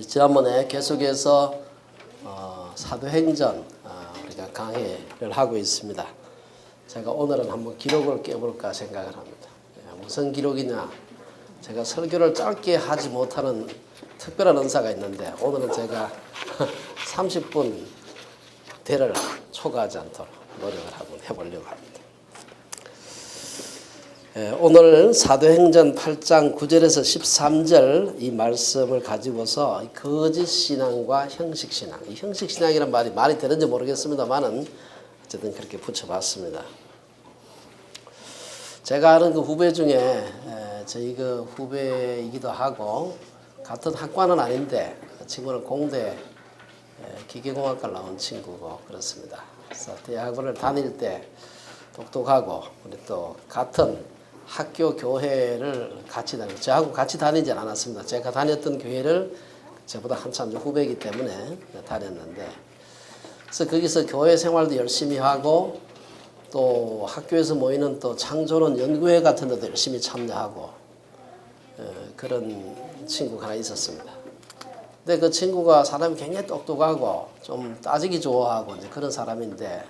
지난번에 계속해서 사도행전 우리가 강의를 하고 있습니다. 제가 오늘은 한번 기록을 깨볼까 생각을 합니다. 무슨 기록이냐? 제가 설교를 짧게 하지 못하는 특별한 은사가 있는데 오늘은 제가 30분 대를 초과하지 않도록 노력을 한번 해보려고 합니다. 오늘 사도행전 8장 9절에서 13절 이 말씀을 가지고서 거짓 신앙과 형식 신앙, 이 형식 신앙이라는 말이 말이 되는지 모르겠습니다만은 어쨌든 그렇게 붙여봤습니다. 제가 아는 그 후배 중에 저희 그 후배이기도 하고 같은 학과는 아닌데 친구는 공대 기계공학과를 나온 친구고 그렇습니다. 그래서 대학원을 다닐 때 똑똑하고 우리 또 같은 학교 교회를 같이 다니고 저하고 같이 다니진 않았습니다. 제가 다녔던 교회를 저보다 한참 후배이기 때문에 다녔는데 그래서 거기서 교회 생활도 열심히 하고 또 학교에서 모이는 또 창조론 연구회 같은 데도 열심히 참여하고 그런 친구가 하나 있었습니다. 근데 그 친구가 사람이 굉장히 똑똑하고 좀 따지기 좋아하고 이제 그런 사람인데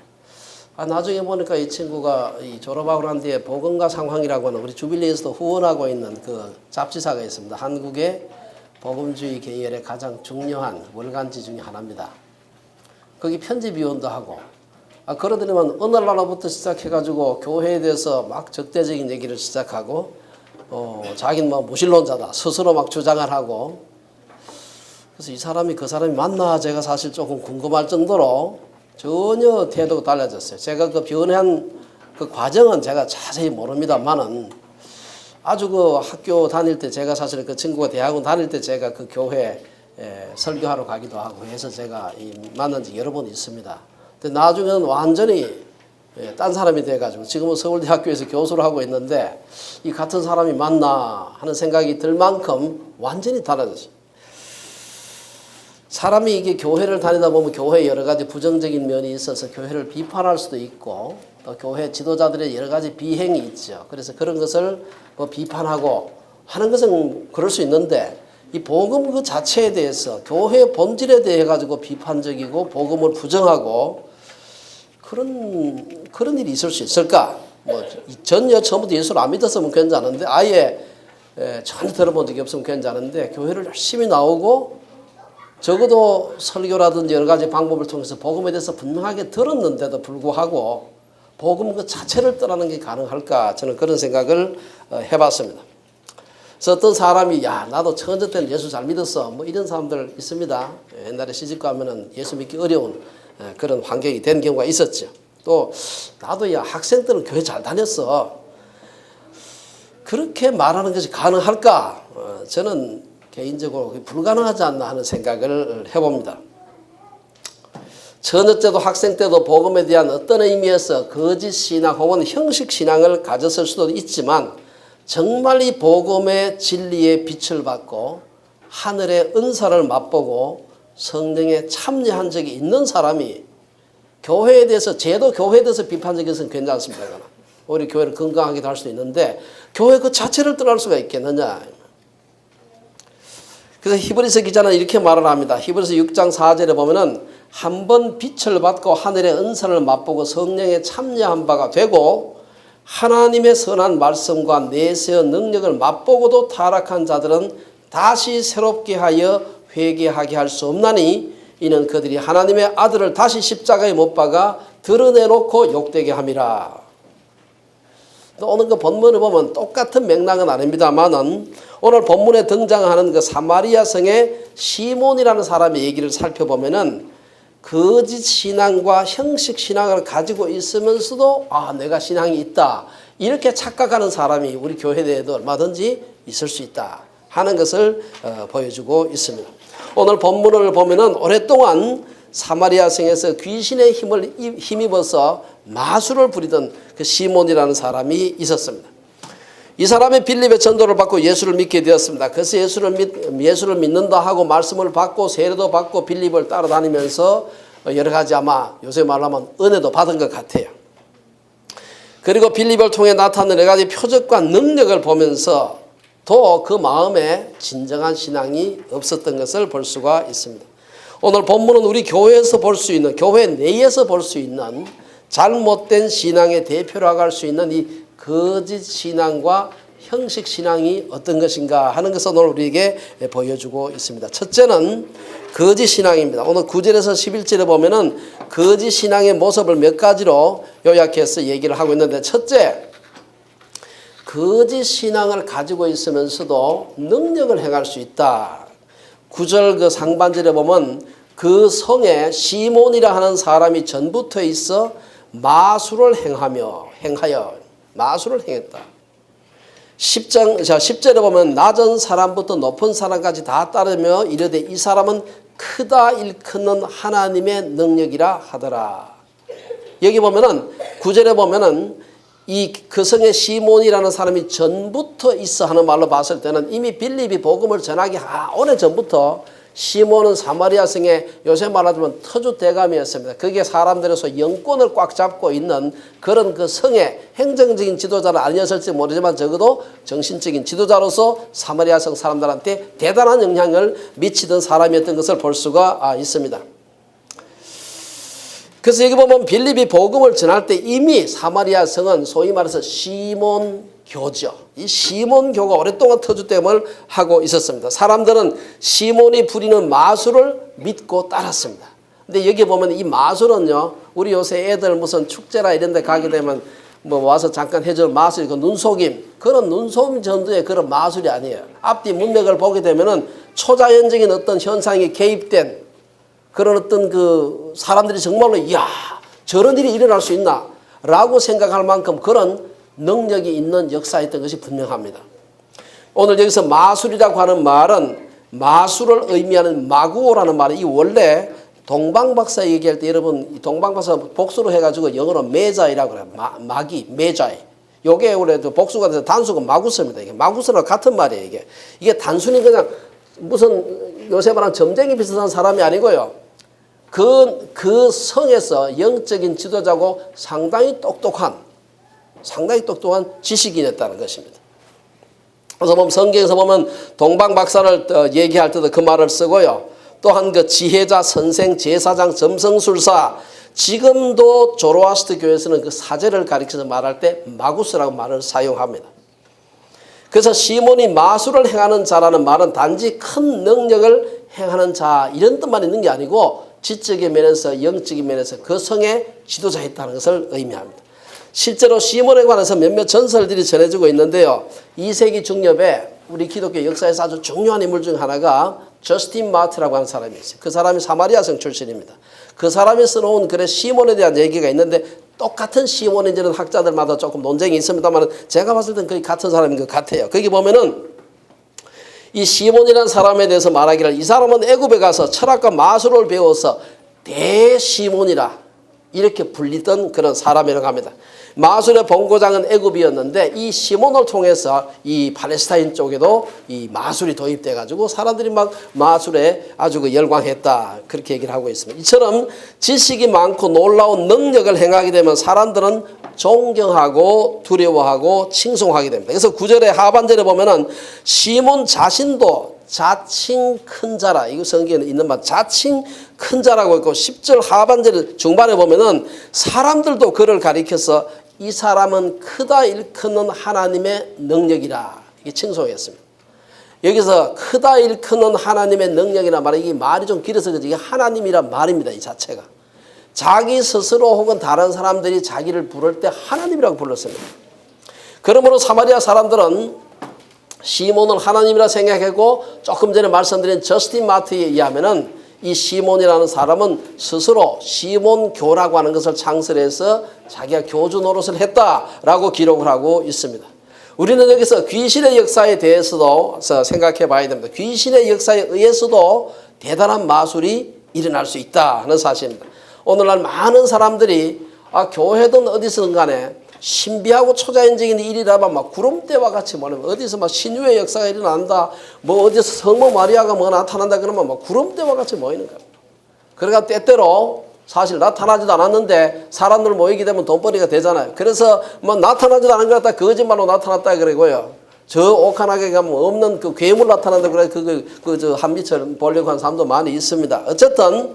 나중에 보니까 이 친구가 졸업하고 난 뒤에 복음과 상황이라고 하는 우리 주빌리에서도 후원하고 있는 그 잡지사가 있습니다. 한국의 복음주의 계열의 가장 중요한 월간지 중에 하나입니다. 거기 편집위원도 하고 그러더니만 어느 날부터 시작해가지고 교회에 대해서 막 적대적인 얘기를 시작하고 자기는 뭐 무신론자다 스스로 막 주장을 하고 그래서 이 사람이 그 사람이 맞나 제가 사실 조금 궁금할 정도로 전혀 태도가 달라졌어요. 제가 그 변한 그 과정은 제가 자세히 모릅니다만은 아주 그 학교 다닐 때 제가 사실 그 친구가 대학원 다닐 때 제가 그 교회 설교하러 가기도 하고 해서 제가 만난 지 여러 번 있습니다. 근데 나중에는 완전히 딴 사람이 돼가지고 지금은 서울대학교에서 교수를 하고 있는데 이 같은 사람이 맞나 하는 생각이 들 만큼 완전히 달라졌어요. 사람이 이게 교회를 다니다 보면 교회에 여러 가지 부정적인 면이 있어서 교회를 비판할 수도 있고 또 교회 지도자들의 여러 가지 비행이 있죠. 그래서 그런 것을 뭐 비판하고 하는 것은 그럴 수 있는데 이 복음 그 자체에 대해서 교회의 본질에 대해 가지고 비판적이고 복음을 부정하고 그런 일이 있을 수 있을까? 뭐 전혀 처음부터 예수를 안 믿었으면 괜찮은데 아예 전혀 들어본 적이 없으면 괜찮은데 교회를 열심히 나오고 적어도 설교라든지 여러 가지 방법을 통해서 복음에 대해서 분명하게 들었는데도 불구하고 복음 그 자체를 떠나는 게 가능할까? 저는 그런 생각을 해봤습니다. 그래서 어떤 사람이 나도 처녀 때는 예수 잘 믿었어 뭐 이런 사람들 있습니다. 옛날에 시집 가면은 예수 믿기 어려운 그런 환경이 된 경우가 있었죠. 또 나도 학생 때는 교회 잘 다녔어. 그렇게 말하는 것이 가능할까? 저는 개인적으로 불가능하지 않나 하는 생각을 해봅니다. 처녀 때도 학생 때도 복음에 대한 어떤 의미에서 거짓 신앙 혹은 형식 신앙을 가졌을 수도 있지만 정말 이 복음의 진리의 빛을 받고 하늘의 은사를 맛보고 성령에 참여한 적이 있는 사람이 교회에 대해서 제도 교회에 대해서 비판적인 것은 괜찮습니다. 오히려 교회를 건강하게 할 수도 있는데 교회 그 자체를 떠날 수가 있겠느냐. 그래서 히브리서 기자는 이렇게 말을 합니다. 히브리서 6장 4절에 보면은 한 번 빛을 받고 하늘의 은사를 맛보고 성령에 참여한 바가 되고 하나님의 선한 말씀과 내세의 능력을 맛보고도 타락한 자들은 다시 새롭게 하여 회개하게 할 수 없나니 이는 그들이 하나님의 아들을 다시 십자가에 못 박아 드러내놓고 욕되게 함이라. 오늘 그 본문을 보면 똑같은 맥락은 아닙니다만은 오늘 본문에 등장하는 그 사마리아 성의 시몬이라는 사람의 얘기를 살펴보면은 거짓 신앙과 형식 신앙을 가지고 있으면서도 내가 신앙이 있다 이렇게 착각하는 사람이 우리 교회 내에도 얼마든지 있을 수 있다 하는 것을 보여주고 있습니다. 오늘 본문을 보면은 오랫동안 사마리아 성에서 귀신의 힘을 힘입어서 마술을 부리던 그 시몬이라는 사람이 있었습니다. 이 사람이 빌립의 전도를 받고 예수를 믿게 되었습니다. 그래서 예수를 믿는다 하고 말씀을 받고 세례도 받고 빌립을 따라다니면서 여러 가지 아마 요새 말하면 은혜도 받은 것 같아요. 그리고 빌립을 통해 나타나는 여러 가지 표적과 능력을 보면서 또 그 마음에 진정한 신앙이 없었던 것을 볼 수가 있습니다. 오늘 본문은 우리 교회에서 볼 수 있는, 교회 내에서 볼 수 있는 잘못된 신앙의 대표라고 할 수 있는 이 거짓 신앙과 형식 신앙이 어떤 것인가 하는 것을 오늘 우리에게 보여주고 있습니다. 첫째는 거짓 신앙입니다. 오늘 9절에서 11절에 보면은 거짓 신앙의 모습을 몇 가지로 요약해서 얘기를 하고 있는데, 첫째, 거짓 신앙을 가지고 있으면서도 능력을 행할 수 있다. 9절 그 상반절에 보면 그 성에 시몬이라 하는 사람이 전부터 있어 마술을 행하여 마술을 행했다. 10절에 보면 낮은 사람부터 높은 사람까지 다 따르며 이르되 이 사람은 크다 일컫는 하나님의 능력이라 하더라. 여기 보면은 9절에 보면은 이 그 성에 시몬이라는 사람이 전부터 있어 하는 말로 봤을 때는 이미 빌립이 복음을 전하기 오래전부터 시몬은 사마리아 성에 요새 말하자면 터주 대감이었습니다. 그게 사람들에서 영권을 꽉 잡고 있는 그런 그 성의 행정적인 지도자는 아니었을지 모르지만 적어도 정신적인 지도자로서 사마리아 성 사람들한테 대단한 영향을 미치던 사람이었던 것을 볼 수가 있습니다. 그래서 여기 보면 빌립이 복음을 전할 때 이미 사마리아 성은 소위 말해서 시몬교죠. 이 시몬교가 오랫동안 터줏대감을 하고 있었습니다. 사람들은 시몬이 부리는 마술을 믿고 따랐습니다. 근데 여기 보면 이 마술은요, 우리 요새 애들 무슨 축제나 이런 데 가게 되면 뭐 와서 잠깐 해줄 마술, 그 눈속임, 그런 눈속임 정도의 그런 마술이 아니에요. 앞뒤 문맥을 보게 되면은 초자연적인 어떤 현상이 개입된 그런 어떤 그 사람들이 정말로 이야 저런 일이 일어날 수 있나 라고 생각할 만큼 그런 능력이 있는 역사였던 것이 분명합니다. 오늘 여기서 마술이라고 하는 말은 마술을 의미하는 마구오라는 말이 원래 동방박사 얘기할 때 여러분 이 동방박사 복수로 해가지고 영어로 매자이라고 그래요. 마기, 매자이. 요게 원래 복수가 돼서 단수가 마구스입니다. 이게 마구스랑 같은 말이에요. 이게 단순히 그냥 무슨 요새 말하는 점쟁이 비슷한 사람이 아니고요. 그 성에서 영적인 지도자고 상당히 똑똑한 지식인이었다는 것입니다. 그래서 보면 성경에서 보면 동방박사를 얘기할 때도 그 말을 쓰고요. 또한 그 지혜자, 선생, 제사장, 점성술사, 지금도 조로아스터 교회에서는 그 사제를 가리켜서 말할 때 마구스라고 말을 사용합니다. 그래서 시몬이 마술을 행하는 자라는 말은 단지 큰 능력을 행하는 자 이런 뜻만 있는 게 아니고 지적인 면에서 영적인 면에서 그 성의 지도자였다는 것을 의미합니다. 실제로 시몬에 관해서 몇몇 전설들이 전해지고 있는데요. 2세기 중엽에 우리 기독교 역사에서 아주 중요한 인물 중 하나가 저스틴 마트라고 하는 사람이 있어요. 그 사람이 사마리아 성 출신입니다. 그 사람이 써놓은 글에 시몬에 대한 얘기가 있는데 똑같은 시몬인지는 학자들마다 조금 논쟁이 있습니다만 제가 봤을 땐 거의 같은 사람인 것 같아요. 거기 보면은 이 시몬이라는 사람에 대해서 말하기를 이 사람은 애굽에 가서 철학과 마술을 배워서 대시몬이라 이렇게 불리던 그런 사람이라고 합니다. 마술의 본고장은 애굽이었는데 이 시몬을 통해서 이 팔레스타인 쪽에도 이 마술이 도입돼 가지고 사람들이 막 마술에 아주 그 열광했다 그렇게 얘기를 하고 있습니다. 이처럼 지식이 많고 놀라운 능력을 행하게 되면 사람들은 존경하고 두려워하고 칭송하게 됩니다. 그래서 9절의 하반절에 보면은 시몬 자신도 자칭 큰 자라, 이거 성경에 있는 말 자칭 큰 자라고 있고 10절 하반절 중반에 보면은 사람들도 그를 가리켜서 이 사람은 크다 일컫는 하나님의 능력이라 이게 칭송했습니다. 여기서 크다 일컫는 하나님의 능력이라 말이 이게 말이 좀 길어서 그렇지 이게 하나님이란 말입니다. 이 자체가 자기 스스로 혹은 다른 사람들이 자기를 부를 때 하나님이라고 불렀습니다. 그러므로 사마리아 사람들은 시몬을 하나님이라 생각하고 조금 전에 말씀드린 저스틴 마트에 의하면은 이 시몬이라는 사람은 스스로 시몬교라고 하는 것을 창설해서 자기가 교주 노릇을 했다라고 기록을 하고 있습니다. 우리는 여기서 귀신의 역사에 대해서도 생각해 봐야 됩니다. 귀신의 역사에 의해서도 대단한 마술이 일어날 수 있다 하는 사실입니다. 오늘날 많은 사람들이 교회든 어디서든 간에 신비하고 초자연적인 일이라면 막 구름대와 같이 뭐냐면 어디서 막 신유의 역사가 일어난다, 뭐 어디서 성모 마리아가 뭐 나타난다 그러면 막 구름대와 같이 모이는 거예요. 그러니까 때때로 사실 나타나지도 않았는데 사람들 모이게 되면 돈벌이가 되잖아요. 그래서 뭐 나타나지도 않은 것 같다 거짓말로 나타났다 그러고요. 저 옥한하게 가면 없는 그 괴물 나타난다 그래. 저 한미처럼 보려고 한 사람도 많이 있습니다. 어쨌든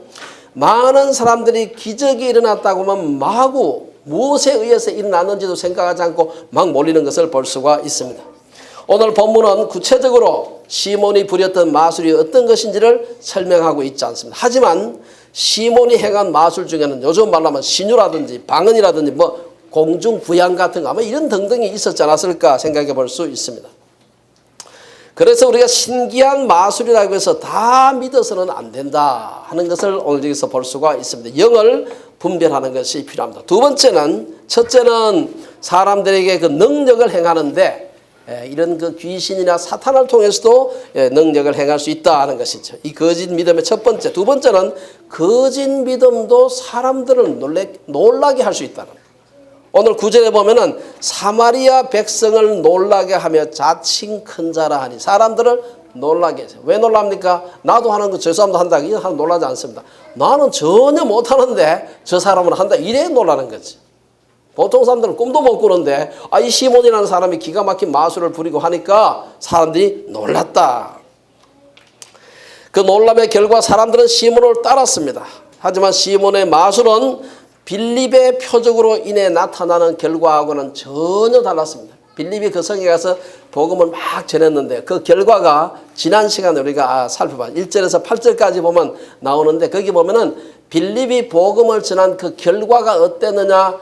많은 사람들이 기적이 일어났다고 하면 마구 무엇에 의해서 일어났는지도 생각하지 않고 막 몰리는 것을 볼 수가 있습니다. 오늘 본문은 구체적으로 시몬이 부렸던 마술이 어떤 것인지를 설명하고 있지 않습니다. 하지만 시몬이 행한 마술 중에는 요즘 말로 하면 신유라든지 방언이라든지 뭐 공중부양 같은 거 아마 이런 등등이 있었지 않았을까 생각해 볼 수 있습니다. 그래서 우리가 신기한 마술이라고 해서 다 믿어서는 안 된다 하는 것을 오늘 여기서 볼 수가 있습니다. 영을 분별하는 것이 필요합니다. 두 번째는, 첫째는 사람들에게 그 능력을 행하는데 이런 그 귀신이나 사탄을 통해서도 능력을 행할 수 있다 하는 것이죠. 이 거짓 믿음의 첫 번째. 두 번째는 거짓 믿음도 사람들을 놀라게 할 수 있다는 거예요. 오늘 9절에 보면은 사마리아 백성을 놀라게 하며 자칭 큰 자라 하니 사람들을 놀라게 해서. 왜 놀랍니까? 나도 하는 거 저 사람도 한다. 이거 하면 놀라지 않습니다. 나는 전혀 못하는데 저 사람은 한다. 이래 놀라는 거지. 보통 사람들은 꿈도 못 꾸는데 이 시몬이라는 사람이 기가 막힌 마술을 부리고 하니까 사람들이 놀랐다. 그 놀람의 결과 사람들은 시몬을 따랐습니다. 하지만 시몬의 마술은 빌립의 표적으로 인해 나타나는 결과하고는 전혀 달랐습니다. 빌립이 그 성에 가서 복음을 막 전했는데 그 결과가 지난 시간에 우리가 살펴봐 1절에서 8절까지 보면 나오는데 거기 보면은 빌립이 복음을 전한 그 결과가 어땠느냐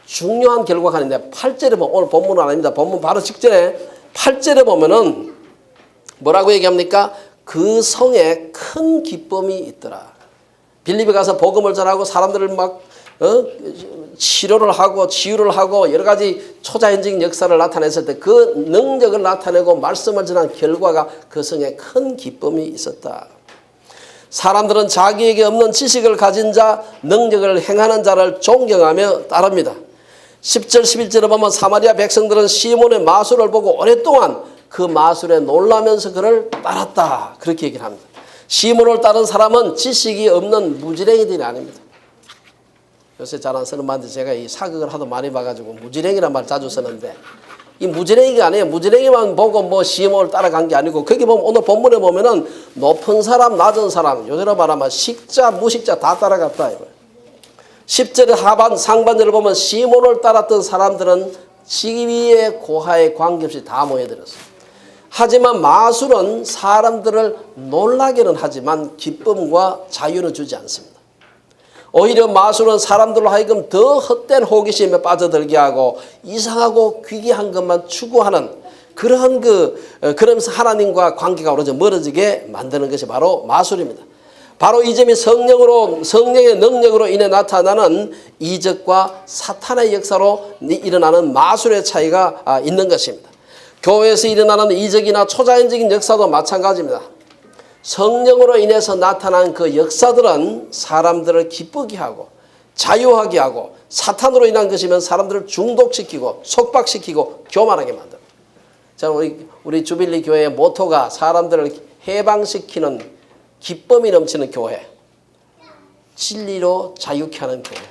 중요한 결과가 아닌데 8절에 보면 오늘 본문은 아닙니다. 본문 바로 직전에 8절에 보면은 뭐라고 얘기합니까? 그 성에 큰 기쁨이 있더라. 빌립이 가서 복음을 전하고 사람들을 막 치료를 하고 치유를 하고 여러 가지 초자연적인 역사를 나타냈을 때 그 능력을 나타내고 말씀을 전한 결과가 그 성에 큰 기쁨이 있었다. 사람들은 자기에게 없는 지식을 가진 자, 능력을 행하는 자를 존경하며 따릅니다. 10절 11절에 보면 사마리아 백성들은 시몬의 마술을 보고 오랫동안 그 마술에 놀라면서 그를 따랐다. 그렇게 얘기를 합니다. 시몬을 따른 사람은 지식이 없는 무지랭이들이 아닙니다. 요새 잘 안 쓰는 말인데 제가 이 사극을 하도 많이 봐가지고 무지랭이란 말 자주 쓰는데 이 무지랭이가 아니에요. 무지랭이만 보고 뭐 시몬을 따라간 게 아니고 거기 보면 오늘 본문에 보면은 높은 사람 낮은 사람 요새로 말하면 식자 무식자 다 따라갔다 이거예요. 10절의 하반 상반절을 보면 시몬을 따랐던 사람들은 지위에 고하에 관계없이 다 모여들었어요. 하지만 마술은 사람들을 놀라게는 하지만 기쁨과 자유는 주지 않습니다. 오히려 마술은 사람들로 하여금 더 헛된 호기심에 빠져들게 하고 이상하고 귀귀한 것만 추구하는 그러면서 하나님과 관계가 오로지 멀어지게 만드는 것이 바로 마술입니다. 바로 이 점이 성령의 능력으로 인해 나타나는 이적과 사탄의 역사로 일어나는 마술의 차이가 있는 것입니다. 교회에서 일어나는 이적이나 초자연적인 역사도 마찬가지입니다. 성령으로 인해서 나타난 그 역사들은 사람들을 기쁘게 하고 자유하게 하고 사탄으로 인한 것이면 사람들을 중독시키고 속박시키고 교만하게 만듭니다. 자, 우리 주빌리 교회의 모토가 사람들을 해방시키는 기쁨이 넘치는 교회, 진리로 자유케 하는 교회.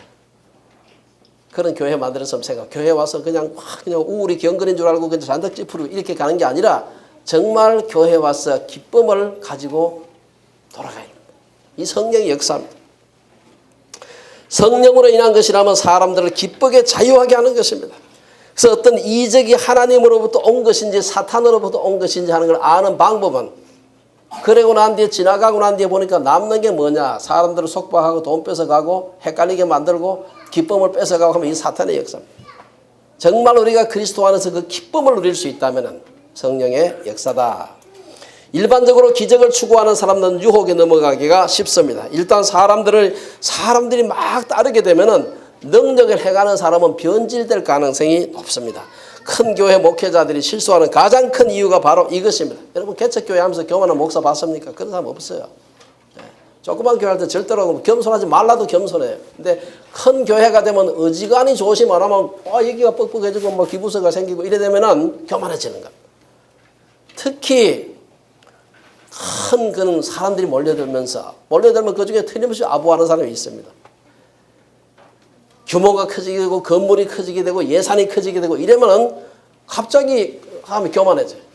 그런 교회 만들었으면 생각. 교회 와서 그냥 우울이 경건인 줄 알고 그냥 잔뜩 찌푸리고 이렇게 가는 게 아니라 정말 교회 와서 기쁨을 가지고 돌아가야 합니다. 이 성령의 역사입니다. 성령으로 인한 것이라면 사람들을 기쁘게 자유하게 하는 것입니다. 그래서 어떤 이적이 하나님으로부터 온 것인지 사탄으로부터 온 것인지 하는 걸 아는 방법은 그러고 난 뒤에 지나가고 난 뒤에 보니까 남는 게 뭐냐. 사람들을 속박하고 돈 뺏어가고 헷갈리게 만들고 기쁨을 뺏어가고 하면 이 사탄의 역사입니다. 정말 우리가 그리스도 안에서 그 기쁨을 누릴 수 있다면 성령의 역사다. 일반적으로 기적을 추구하는 사람들은 유혹에 넘어가기가 쉽습니다. 일단 사람들이 막 따르게 되면은 능력을 행하는 사람은 변질될 가능성이 높습니다. 큰 교회 목회자들이 실수하는 가장 큰 이유가 바로 이것입니다. 여러분 개척교회 하면서 교만한 목사 봤습니까? 그런 사람 없어요. 조그만 교회 할 때 절대로 겸손하지 말라도 겸손해요. 근데 큰 교회가 되면 어지간히 조심 안 하면 여기가 뻑뻑해지고 뭐 기부서가 생기고 이래 되면은 교만해지는 겁니다. 특히 큰 그런 사람들이 몰려들면 그 중에 틀림없이 아부하는 사람이 있습니다. 규모가 커지게 되고 건물이 커지게 되고 예산이 커지게 되고 이러면은 갑자기 하면 교만해져요.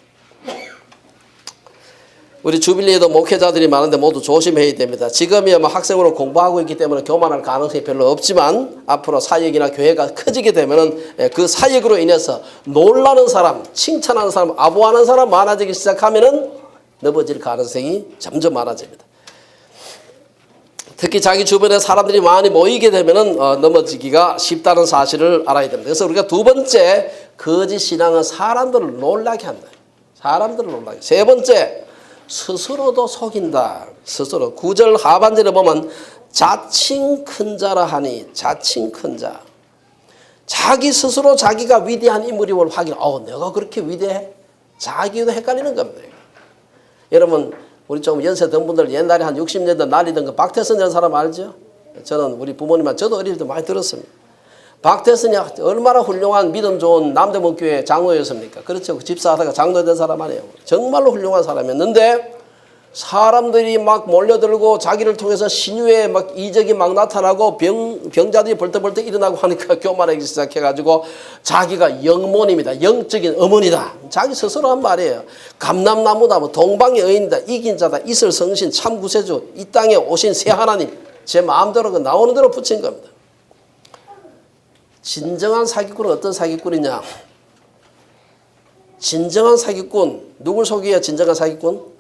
우리 주빌리에도 목회자들이 많은데 모두 조심해야 됩니다. 지금이야 뭐 학생으로 공부하고 있기 때문에 교만할 가능성이 별로 없지만 앞으로 사역이나 교회가 커지게 되면은 그 사역으로 인해서 놀라는 사람, 칭찬하는 사람, 아부하는 사람 많아지기 시작하면은 넘어질 가능성이 점점 많아집니다. 특히 자기 주변에 사람들이 많이 모이게 되면은 넘어지기가 쉽다는 사실을 알아야 됩니다. 그래서 우리가 두 번째, 거짓 신앙은 사람들을 놀라게 한다. 사람들을 놀라게. 세 번째, 스스로도 속인다. 스스로. 9절 하반절에 보면 자칭 큰 자라 하니, 자칭 큰 자. 자기 스스로 자기가 위대한 인물임을 확인. 내가 그렇게 위대해? 자기도 헷갈리는 겁니다. 여러분, 우리 좀 연세 든 분들 옛날에 한 60년대 날리던 그 박태선이라는 사람 알죠? 저는 우리 부모님한테 저도 어릴 때 많이 들었습니다. 박태선이 얼마나 훌륭한 믿음 좋은 남대문교회 장로였습니까? 그렇죠. 집사하다가 장로 된 사람 아니에요. 정말로 훌륭한 사람이었는데 사람들이 막 몰려들고 자기를 통해서 신유에 막 이적이 막 나타나고 병자들이 벌떡벌떡 일어나고 하니까 교만하기 시작해가지고 자기가 영몬입니다. 영적인 어머니다. 자기 스스로 한 말이에요. 감람나무다, 뭐 동방의 의인이다, 이긴 자다, 이슬 성신, 참 구세주, 이 땅에 오신 새 하나님, 제 마음대로 그 나오는 대로 붙인 겁니다. 진정한 사기꾼은 어떤 사기꾼이냐? 진정한 사기꾼, 누굴 속여야 진정한 사기꾼?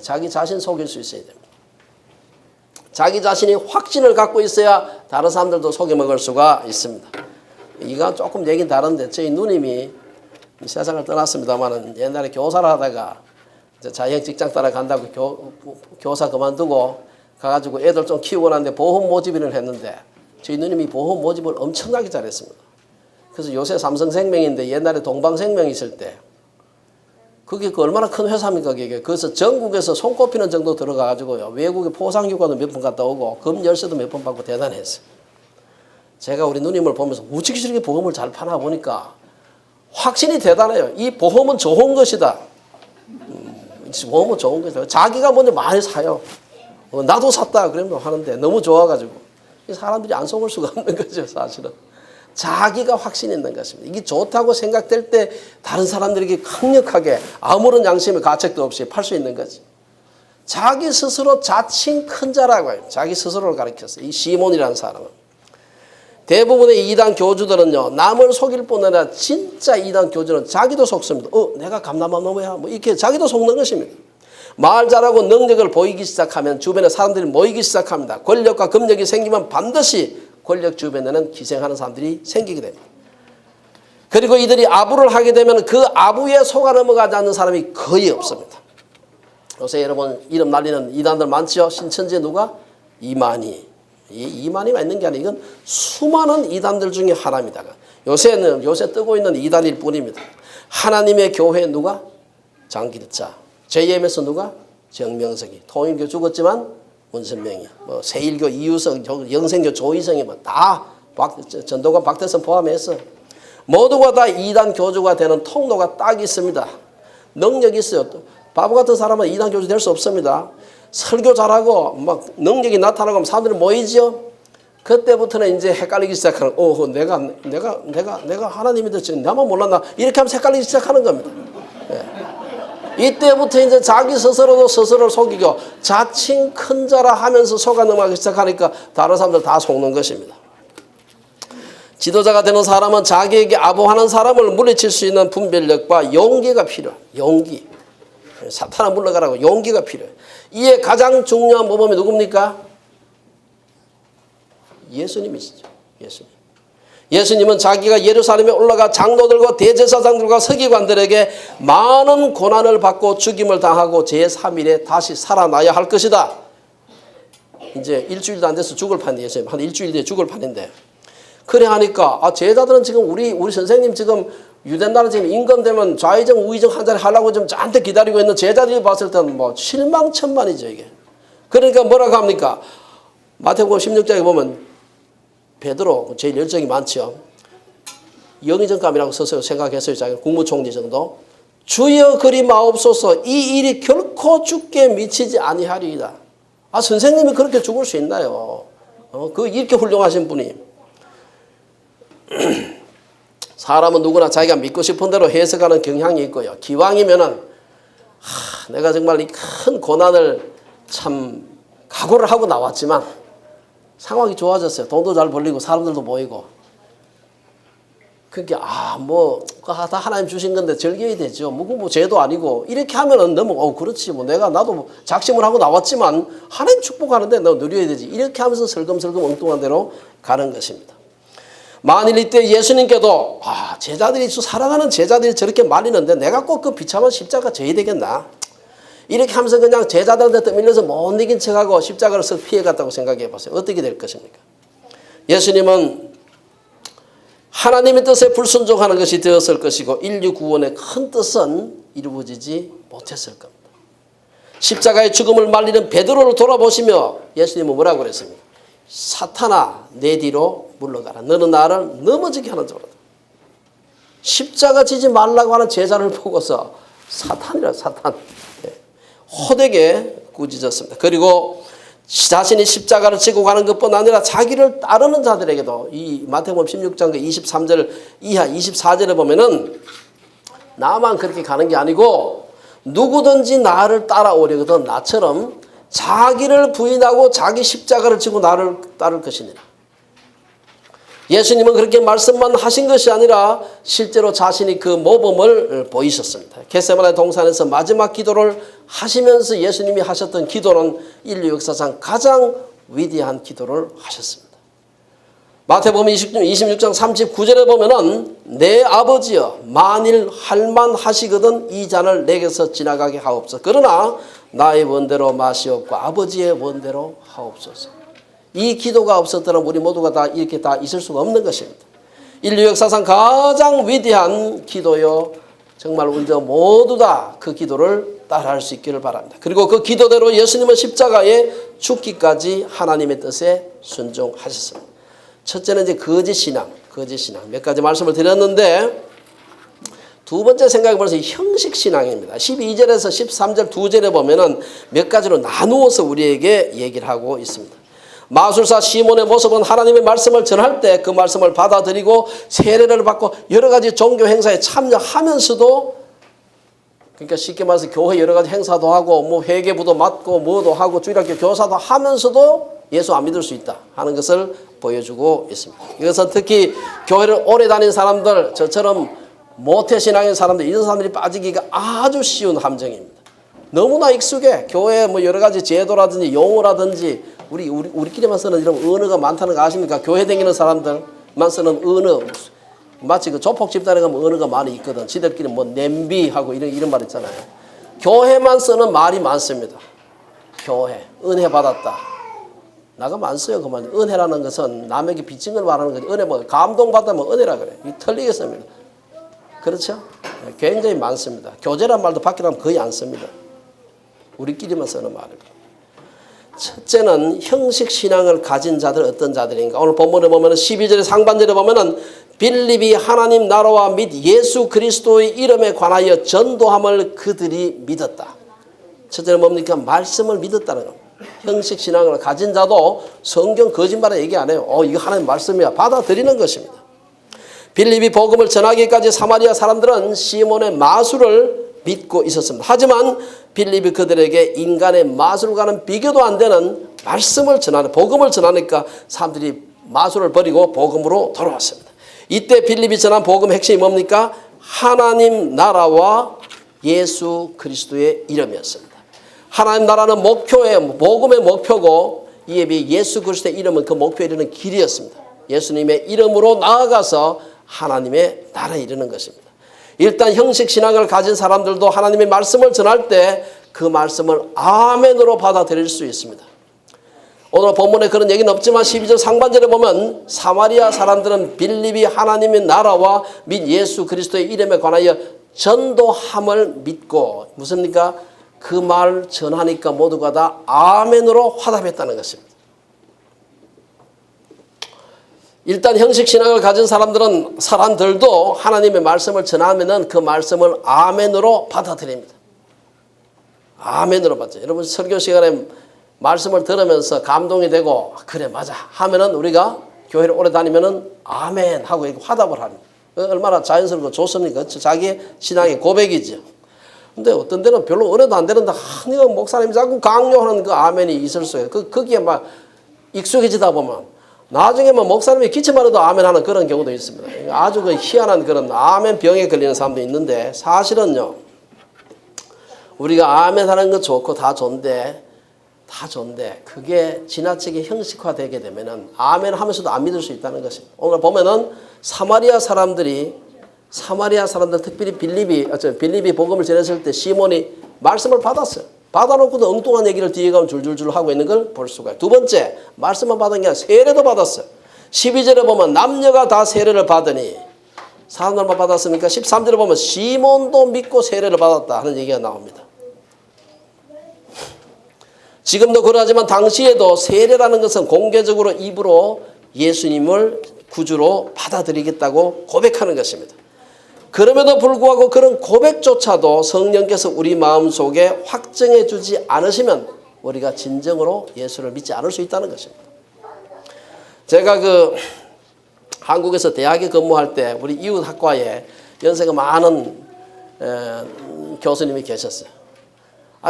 자기 자신 속일 수 있어야 됩니다. 자기 자신이 확신을 갖고 있어야 다른 사람들도 속여먹을 수가 있습니다. 이건 조금 얘기는 다른데 저희 누님이 세상을 떠났습니다만 옛날에 교사를 하다가 자영 직장 따라간다고 교사 그만두고 가가지고 애들 좀 키우고 났는데 보험 모집인을 했는데 저희 누님이 보험 모집을 엄청나게 잘했습니다. 그래서 요새 삼성생명인데 옛날에 동방생명 있을 때 그게 얼마나 큰 회사입니까, 그게. 그래서 전국에서 손꼽히는 정도 들어가가지고요. 외국에 포상휴가도 몇 번 갔다 오고, 금열쇠도 몇 번 받고 대단했어요. 제가 우리 누님을 보면서 우찌기 저렇게 보험을 잘 파나 보니까 확신이 대단해요. 이 보험은 좋은 것이다. 보험은 좋은 것이다. 자기가 먼저 많이 사요. 나도 샀다. 그러면 하는데 너무 좋아가지고. 사람들이 안 속을 수가 없는 거죠, 사실은. 자기가 확신이 있는 것입니다. 이게 좋다고 생각될 때 다른 사람들에게 강력하게 아무런 양심의 가책도 없이 팔 수 있는 거지. 자기 스스로 자칭 큰 자라고 해요. 자기 스스로를 가리켰어요. 이 시몬이라는 사람은. 대부분의 이단 교주들은요, 남을 속일 뿐 아니라 진짜 이단 교주는 자기도 속습니다. 내가 감남한 놈이야. 뭐 이렇게 자기도 속는 것입니다. 말 잘하고 능력을 보이기 시작하면 주변에 사람들이 모이기 시작합니다. 권력과 금력이 생기면 반드시 권력 주변에는 기생하는 사람들이 생기게 됩니다. 그리고 이들이 아부를 하게 되면 그 아부에 속아 넘어가지 않는 사람이 거의 없습니다. 요새 여러분 이름 날리는 이단들 많죠? 신천지에 누가? 이만희. 이만희가 있는 게 아니라 이건 수많은 이단들 중에 하나입니다. 요새 뜨고 있는 이단일 뿐입니다. 하나님의 교회 누가? 장길자. JMS 누가? 정명석이. 통일교 죽었지만 문선명이, 뭐 세일교 이유석, 영생교 조희성이 뭐 다 전도관 박대선 포함해서 모두가 다 이단 교주가 되는 통로가 딱 있습니다. 능력이 있어요. 또 바보 같은 사람은 이단 교주 될 수 없습니다. 설교 잘하고 막 능력이 나타나고 하면 사람들이 모이죠. 그때부터는 이제 헷갈리기 시작하는. 내가 하나님이 됐지. 나만 몰랐나? 이렇게 하면 헷갈리기 시작하는 겁니다. 이때부터 이제 자기 스스로도 스스로를 속이고 자칭 큰 자라 하면서 속아 넘어가기 시작하니까 다른 사람들 다 속는 것입니다. 지도자가 되는 사람은 자기에게 아부하는 사람을 물리칠 수 있는 분별력과 용기가 필요해요. 용기. 사탄아 물러가라고 용기가 필요해요. 이에 가장 중요한 모범이 누굽니까? 예수님이시죠. 예수님은 자기가 예루살렘에 올라가 장로들과 대제사장들과 서기관들에게 많은 고난을 받고 죽임을 당하고 제3일에 다시 살아나야 할 것이다. 이제 일주일도 안 돼서 죽을 판이에요. 예수님 한 일주일 뒤에 죽을 판인데 그래 하니까 제자들은 지금 우리 선생님 지금 유대나라 지금 임금되면 좌의정 우의정 한 자리 하려고 좀 잔뜩 기다리고 있는 제자들이 봤을 때는 뭐 실망천만이죠 이게. 그러니까 뭐라고 합니까? 마태복음 16장에 보면 베드로 제일 열정이 많죠. 영의정감이라고 써서 생각했어요. 자기 국무총리 정도. 주여 그리 마옵소서 이 일이 결코 죽게 미치지 아니하리이다. 선생님이 그렇게 죽을 수 있나요? 이렇게 훌륭하신 분이. 사람은 누구나 자기가 믿고 싶은 대로 해석하는 경향이 있고요. 기왕이면은 내가 정말 이 큰 고난을 참 각오를 하고 나왔지만 상황이 좋아졌어요. 돈도 잘 벌리고 사람들도 모이고. 그러니까 다 하나님 주신 건데 즐겨야 되죠. 뭐 죄도 아니고 이렇게 하면은 너무 그렇지 뭐 나도 작심을 하고 나왔지만 하나님 축복하는데 너 누려야 되지. 이렇게 하면서 슬금슬금 엉뚱한 대로 가는 것입니다. 만일 이때 예수님께도 제자들이 사랑하는 제자들이 저렇게 말리는데 내가 꼭 그 비참한 십자가 져야 되겠나? 이렇게 하면서 그냥 제자들한테 떠밀려서 못 이긴 척하고 십자가를 쓱 피해갔다고 생각해 보세요. 어떻게 될 것입니까? 예수님은 하나님의 뜻에 불순종하는 것이 되었을 것이고 인류 구원의 큰 뜻은 이루어지지 못했을 겁니다. 십자가의 죽음을 말리는 베드로를 돌아보시며 예수님은 뭐라고 그랬습니까? 사탄아 내 뒤로 물러가라. 너는 나를 넘어지게 하는 자로다. 십자가 지지 말라고 하는 제자를 보고서 사탄이라 사탄. 호되게 꾸짖었습니다. 그리고 자신이 십자가를 지고 가는 것뿐 아니라 자기를 따르는 자들에게도 이 마태복음 16장 23절 이하 24절에 보면은 나만 그렇게 가는 게 아니고 누구든지 나를 따라오려거든 나처럼 자기를 부인하고 자기 십자가를 지고 나를 따를 것이니라. 예수님은 그렇게 말씀만 하신 것이 아니라 실제로 자신이 그 모범을 보이셨습니다. 겟세마네 동산에서 마지막 기도를 하시면서 예수님이 하셨던 기도는 인류 역사상 가장 위대한 기도를 하셨습니다. 마태복음 26장 39절에 보면은 내 아버지여 만일 할만하시거든 이 잔을 내게서 지나가게 하옵소서. 그러나 나의 원대로 마시옵고 아버지의 원대로 하옵소서. 이 기도가 없었더라면 우리 모두가 다 이렇게 다 있을 수가 없는 것입니다. 인류 역사상 가장 위대한 기도요. 정말 우리도 모두 다 그 기도를 따라할 수 있기를 바랍니다. 그리고 그 기도대로 예수님은 십자가에 죽기까지 하나님의 뜻에 순종하셨습니다. 첫째는 이제 거짓 신앙. 몇 가지 말씀을 드렸는데 두 번째 생각해 보면서 형식 신앙입니다. 12절에서 13절 두 절에 보면은 몇 가지로 나누어서 우리에게 얘기를 하고 있습니다. 마술사 시몬의 모습은 하나님의 말씀을 전할 때 그 말씀을 받아들이고 세례를 받고 여러 가지 종교 행사에 참여하면서도 그러니까 쉽게 말해서 교회 여러 가지 행사도 하고 뭐 회계부도 맡고 뭐도 하고 주일학교 교사도 하면서도 예수 안 믿을 수 있다 하는 것을 보여주고 있습니다. 이것은 특히 교회를 오래 다닌 사람들 저처럼 모태신앙인 사람들 이런 사람들이 빠지기가 아주 쉬운 함정입니다. 너무나 익숙해. 교회에 뭐 여러 가지 제도라든지 용어라든지 우리끼리만 쓰는 이런 언어가 많다는 거 아십니까? 교회 다니는 사람들만 쓰는 언어. 마치 그 조폭 집단에 가면 언어가 많이 있거든. 지들끼리 뭐 냄비하고 이런 말 있잖아요. 교회만 쓰는 말이 많습니다. 교회. 은혜 받았다. 나가 많어요. 그만. 은혜라는 것은 남에게 빚진 걸 말하는 거지. 은혜 뭐 감동받다면 은혜라 그래. 이 틀리겠습니다. 그렇죠? 굉장히 많습니다. 교제란 말도 밖에 나면 거의 안 씁니다. 우리끼리만 쓰는 말입니다. 첫째는 형식 신앙을 가진 자들 어떤 자들인가? 오늘 본문에 보면 12절의 상반절에 보면은 빌립이 하나님 나라와 및 예수 그리스도의 이름에 관하여 전도함을 그들이 믿었다. 첫째는 뭡니까? 말씀을 믿었다는 겁니다. 형식 신앙을 가진 자도 성경 거짓말을 얘기 안 해요. 이거 하나님 말씀이야. 받아들이는 것입니다. 빌립이 복음을 전하기까지 사마리아 사람들은 시몬의 마술을 믿고 있었습니다. 하지만 빌립이 그들에게 인간의 마술과는 비교도 안 되는 말씀을 전하는 복음을 전하니까 사람들이 마술을 버리고 복음으로 돌아왔습니다. 이때 빌립이 전한 복음의 핵심이 뭡니까? 하나님 나라와 예수 그리스도의 이름이었습니다. 하나님 나라는 복음의 목표고 이에 비해 예수 그리스도의 이름은 그 목표에 이르는 길이었습니다. 예수님의 이름으로 나아가서 하나님의 나라에 이르는 것입니다. 일단 형식 신앙을 가진 사람들도 하나님의 말씀을 전할 때 그 말씀을 아멘으로 받아들일 수 있습니다. 오늘 본문에 그런 얘기는 없지만 12절 상반절에 보면 사마리아 사람들은 빌립이 하나님의 나라와 및 예수 그리스도의 이름에 관하여 전도함을 믿고 무슨입니까? 그 말 전하니까 모두가 다 아멘으로 화답했다는 것입니다. 일단 형식 신앙을 가진 사람들도 하나님의 말씀을 전하면은 그 말씀을 아멘으로 받아들입니다. 아멘으로 받죠. 여러분 설교 시간에 말씀을 들으면서 감동이 되고 그래 맞아 하면은 우리가 교회를 오래 다니면은 아멘 하고 화답을 합니다. 얼마나 자연스럽고 좋습니까? 자기의 신앙의 고백이죠. 근데 어떤 데는 별로 은혜도 안 되는데 이거 목사님이 자꾸 강요하는 그 아멘이 있을 수 있어요. 거기에 막 익숙해지다 보면 나중에 뭐 목사님이 기침만 해도 아멘하는 그런 경우도 있습니다. 아주 그 희한한 그런 아멘 병에 걸리는 사람도 있는데, 사실은요, 우리가 아멘하는 거 좋고 다 좋은데 그게 지나치게 형식화되게 되면은 아멘 하면서도 안 믿을 수 있다는 것입니다. 오늘 보면은 사마리아 사람들, 특별히 빌립이 복음을 전했을 때 시몬이 말씀을 받았어요. 받아놓고도 엉뚱한 얘기를 뒤에 가면 줄줄줄 하고 있는 걸 볼 수가 있어요. 두 번째, 말씀만 받은 게 아니라 세례도 받았어요. 12절에 보면 남녀가 다 세례를 받으니, 사람들만 받았습니까? 13절에 보면 시몬도 믿고 세례를 받았다 하는 얘기가 나옵니다. 지금도 그러하지만 당시에도 세례라는 것은 공개적으로 입으로 예수님을 구주로 받아들이겠다고 고백하는 것입니다. 그럼에도 불구하고 그런 고백조차도 성령께서 우리 마음속에 확정해 주지 않으시면 우리가 진정으로 예수를 믿지 않을 수 있다는 것입니다. 제가 한국에서 대학에 근무할 때 우리 이웃학과에 연세가 많은 교수님이 계셨어요.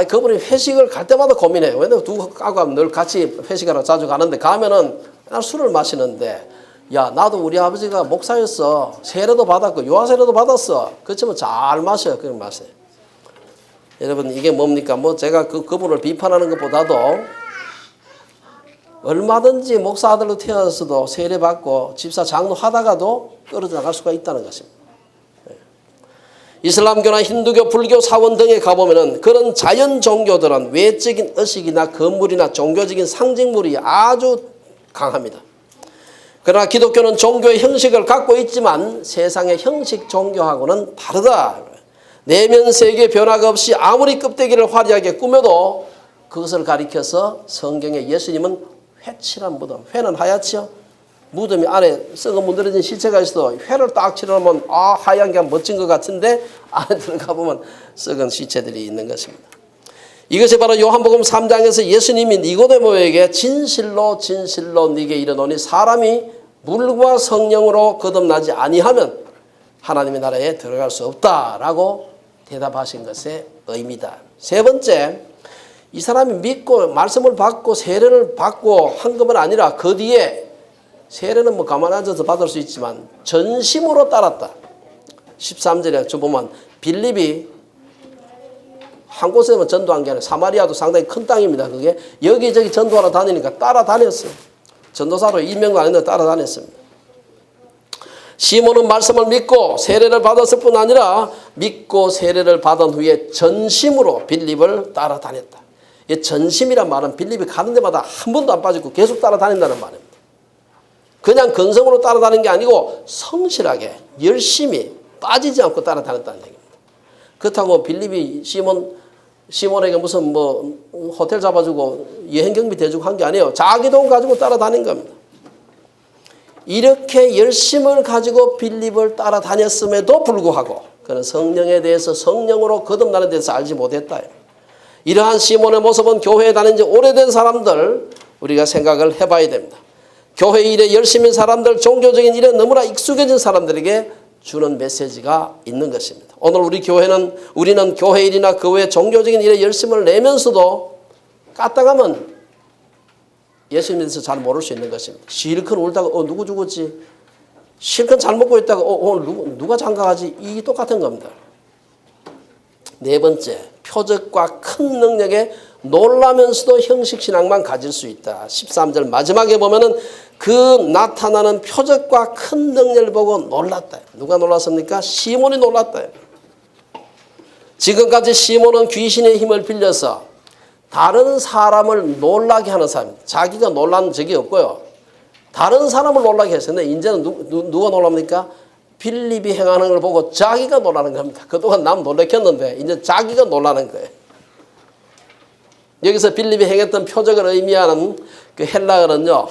그분이 회식을 갈 때마다 고민해요. 왜냐면 두 과가 늘 같이 회식하러 자주 가는데, 가면은 술을 마시는데, 야, 나도 우리 아버지가 목사였어. 세례도 받았고 유아세례도 받았어. 그렇지만 잘 마셔요. 그런 마셔요. 여러분, 이게 뭡니까? 제가 그분을 비판하는 것보다도 얼마든지 목사 아들로 태어나서도 세례 받고 집사 장로 하다가도 떨어져 나갈 수가 있다는 것입니다. 이슬람교나 힌두교, 불교 사원 등에 가보면은 그런 자연 종교들은 외적인 의식이나 건물이나 종교적인 상징물이 아주 강합니다. 그러나 기독교는 종교의 형식을 갖고 있지만 세상의 형식 종교하고는 다르다. 내면 세계 변화가 없이 아무리 껍데기를 화려하게 꾸며도 그것을 가리켜서 성경에 예수님은 회칠한 무덤, 회는 하얗죠. 무덤이 안에 썩어 문드러진 시체가 있어도 회를 딱 칠하면 하얀 게 멋진 것 같은데 안에 들어가 보면 썩은 시체들이 있는 것입니다. 이것이 바로 요한복음 3장에서 예수님이 니고데모에게 진실로 네게 이르노니 사람이 물과 성령으로 거듭나지 아니하면 하나님의 나라에 들어갈 수 없다라고 대답하신 것의 의미다. 세 번째, 이 사람이 믿고 말씀을 받고 세례를 받고 한 것은 아니라 그 뒤에 세례는 가만히 앉아서 받을 수 있지만 전심으로 따랐다. 13절에 보면 빌립이 한 곳에만 전도한 게 아니라 사마리아도 상당히 큰 땅입니다. 그게 여기저기 전도하러 다니니까 따라다녔어요. 전도사로 임명도 안 했는데 따라다녔습니다. 시몬은 말씀을 믿고 세례를 받았을 뿐 아니라 믿고 세례를 받은 후에 전심으로 빌립을 따라다녔다. 이 전심이란 말은 빌립이 가는 데마다 한 번도 안 빠지고 계속 따라다닌다는 말입니다. 그냥 근성으로 따라다니는 게 아니고 성실하게 열심히 빠지지 않고 따라다녔다는 얘기입니다. 그렇다고 빌립이 시몬에게 무슨 호텔 잡아주고 여행 경비 대주고 한 게 아니에요. 자기 돈 가지고 따라다닌 겁니다. 이렇게 열심을 가지고 빌립을 따라다녔음에도 불구하고 그는 성령에 대해서, 성령으로 거듭나는 데서 알지 못했다. 이러한 시몬의 모습은 교회에 다닌 지 오래된 사람들 우리가 생각을 해봐야 됩니다. 교회 일에 열심인 사람들, 종교적인 일에 너무나 익숙해진 사람들에게 주는 메시지가 있는 것입니다. 오늘 우리는 교회 일이나 그 외 종교적인 일에 열심을 내면서도 까딱하면 예수님에 대해서 잘 모를 수 있는 것입니다. 실컷 울다가 누구 죽었지? 실컷 잘 먹고 있다가 오늘 누가 장가가지? 이 똑같은 겁니다. 네 번째, 표적과 큰 능력에 놀라면서도 형식신앙만 가질 수 있다. 13절 마지막에 보면은 그 나타나는 표적과 큰 능력을 보고 놀랐다. 누가 놀랐습니까? 시몬이 놀랐다. 지금까지 시몬은 귀신의 힘을 빌려서 다른 사람을 놀라게 하는 사람입니다. 자기가 놀란 적이 없고요. 다른 사람을 놀라게 했어요. 근데 이제는 누가 놀랍니까? 빌립이 행하는 걸 보고 자기가 놀라는 겁니다. 그동안 남 놀래켰는데 이제 자기가 놀라는 거예요. 여기서 빌립이 행했던 표적을 의미하는 그 헬라어는요,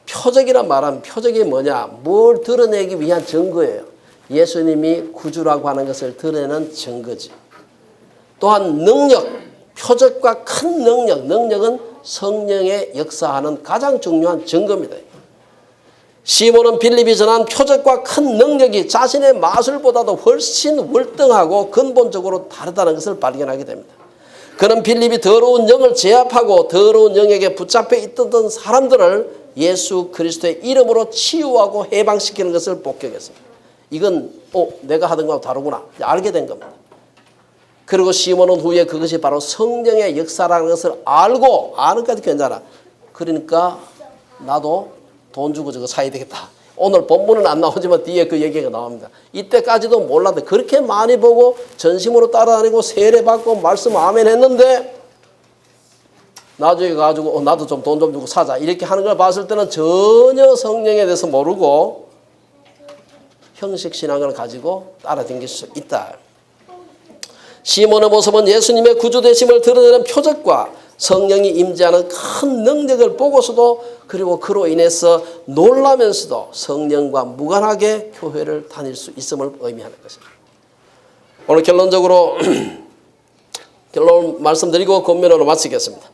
표적이란 말은 표적이 뭐냐? 뭘 드러내기 위한 증거예요. 예수님이 구주라고 하는 것을 드러내는 증거지. 또한 능력, 표적과 큰 능력은 성령의 역사하는 가장 중요한 증거입니다. 시몬은 빌립이 전한 표적과 큰 능력이 자신의 마술보다도 훨씬 월등하고 근본적으로 다르다는 것을 발견하게 됩니다. 그는 빌립이 더러운 영을 제압하고 더러운 영에게 붙잡혀 있던 사람들을 예수 그리스도의 이름으로 치유하고 해방시키는 것을 목격했습니다. 이건 내가 하던 거하고 다르구나 알게 된 겁니다. 그리고 시몬은 후에 그것이 바로 성령의 역사라는 것을 알고 아는 까지 괜찮아. 그러니까 나도 돈 주고 저거 사야 되겠다. 오늘 본문은 안 나오지만 뒤에 그 얘기가 나옵니다. 이때까지도 몰랐는데 그렇게 많이 보고 전심으로 따라다니고 세례받고 말씀 아멘 했는데 나중에 가지고 나도 좀 돈 좀 주고 사자 이렇게 하는 걸 봤을 때는 전혀 성령에 대해서 모르고 형식신앙을 가지고 따라다닐 수 있다. 시몬의 모습은 예수님의 구주되심을 드러내는 표적과 성령이 임재하는 큰 능력을 보고서도 그리고 그로 인해서 놀라면서도 성령과 무관하게 교회를 다닐 수 있음을 의미하는 것입니다. 오늘 결론적으로 결론 말씀드리고 권면으로 마치겠습니다.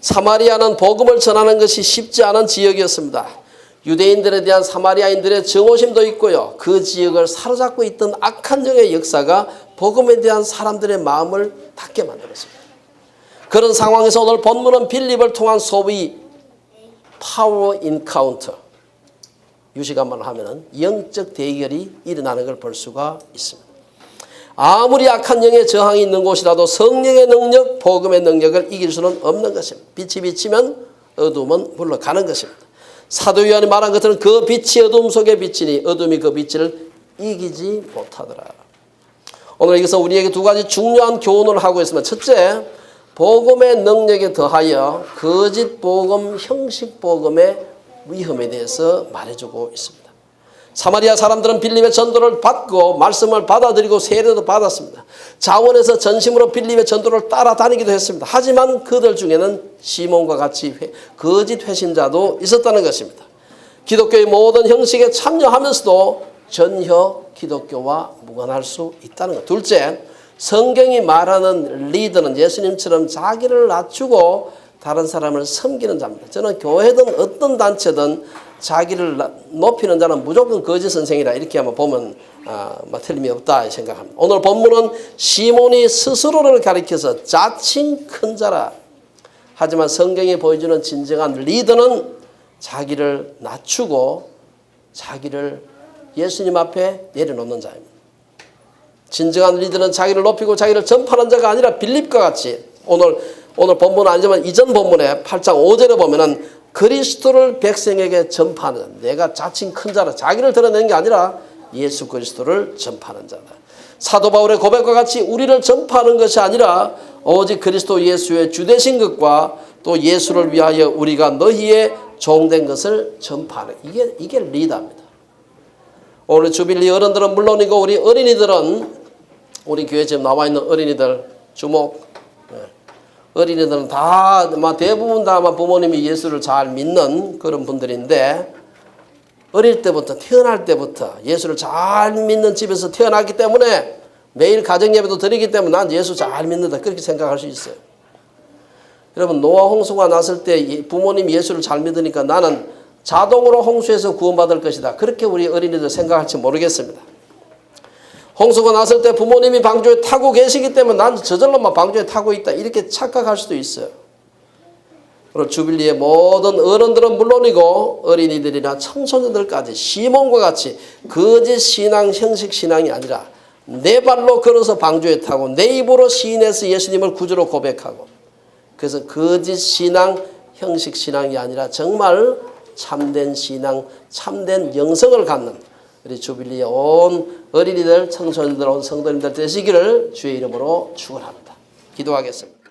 사마리아는 복음을 전하는 것이 쉽지 않은 지역이었습니다. 유대인들에 대한 사마리아인들의 정오심도 있고요. 그 지역을 사로잡고 있던 악한 영의 역사가 복음에 대한 사람들의 마음을 닫게 만들었습니다. 그런 상황에서 오늘 본문은 빌립을 통한 소위 파워 인카운터, 유시간말로 하면은 영적 대결이 일어나는 걸 볼 수가 있습니다. 아무리 악한 영의 저항이 있는 곳이라도 성령의 능력, 복음의 능력을 이길 수는 없는 것입니다. 빛이 비치면 어둠은 물러가는 것입니다. 사도 요한이 말한 것들은 그 빛이 어둠 속에 비치니 어둠이 그 빛을 이기지 못하더라. 오늘 여기서 우리에게 두 가지 중요한 교훈을 하고 있습니다. 첫째, 복음의 능력에 더하여 거짓 복음, 형식 복음의 위험에 대해서 말해주고 있습니다. 사마리아 사람들은 빌립의 전도를 받고 말씀을 받아들이고 세례도 받았습니다. 자원에서 전심으로 빌립의 전도를 따라다니기도 했습니다. 하지만 그들 중에는 시몬과 같이 거짓 회신자도 있었다는 것입니다. 기독교의 모든 형식에 참여하면서도 전혀 기독교와 무관할 수 있다는 것. 둘째, 성경이 말하는 리더는 예수님처럼 자기를 낮추고 다른 사람을 섬기는 자입니다. 저는 교회든 어떤 단체든 자기를 높이는 자는 무조건 거짓 선생이라 이렇게 한번 보면 틀림이 없다 생각합니다. 오늘 본문은 시몬이 스스로를 가리켜서 자칭 큰 자라. 하지만 성경이 보여주는 진정한 리더는 자기를 낮추고 자기를 예수님 앞에 내려놓는 자입니다. 진정한 리더는 자기를 높이고 자기를 전파하는 자가 아니라 빌립과 같이 오늘 본문은 아니지만 이전 본문에 8장 5절에 보면은 그리스도를 백성에게 전파하는 내가 자칭 큰 자라 자기를 드러내는 게 아니라 예수 그리스도를 전파하는 자다. 사도 바울의 고백과 같이 우리를 전파하는 것이 아니라 오직 그리스도 예수의 주되신 것과 또 예수를 위하여 우리가 너희의 종된 것을 전파하는 이게 리더입니다. 오늘 주빌리 어른들은 물론이고 우리 어린이들은 우리 교회에 지금 나와 있는 어린이들 주목. 어린이들은 다 대부분 다 부모님이 예수를 잘 믿는 그런 분들인데 어릴 때부터 태어날 때부터 예수를 잘 믿는 집에서 태어났기 때문에 매일 가정예배도 드리기 때문에 난 예수 잘 믿는다 그렇게 생각할 수 있어요. 여러분 노아 홍수가 났을 때 부모님이 예수를 잘 믿으니까 나는 자동으로 홍수에서 구원받을 것이다. 그렇게 우리 어린이들 생각할지 모르겠습니다. 홍수가 났을 때 부모님이 방주에 타고 계시기 때문에 난 저절로만 방주에 타고 있다. 이렇게 착각할 수도 있어요. 오늘 주빌리의 모든 어른들은 물론이고 어린이들이나 청소년들까지 시몬과 같이 거짓 신앙, 형식 신앙이 아니라 내 발로 걸어서 방주에 타고 내 입으로 시인해서 예수님을 구주로 고백하고 그래서 거짓 신앙, 형식 신앙이 아니라 정말 참된 신앙, 참된 영성을 갖는 우리 주빌리에 온 어린이들, 청소년들, 온 성도님들 되시기를 주의 이름으로 축원합니다. 기도하겠습니다.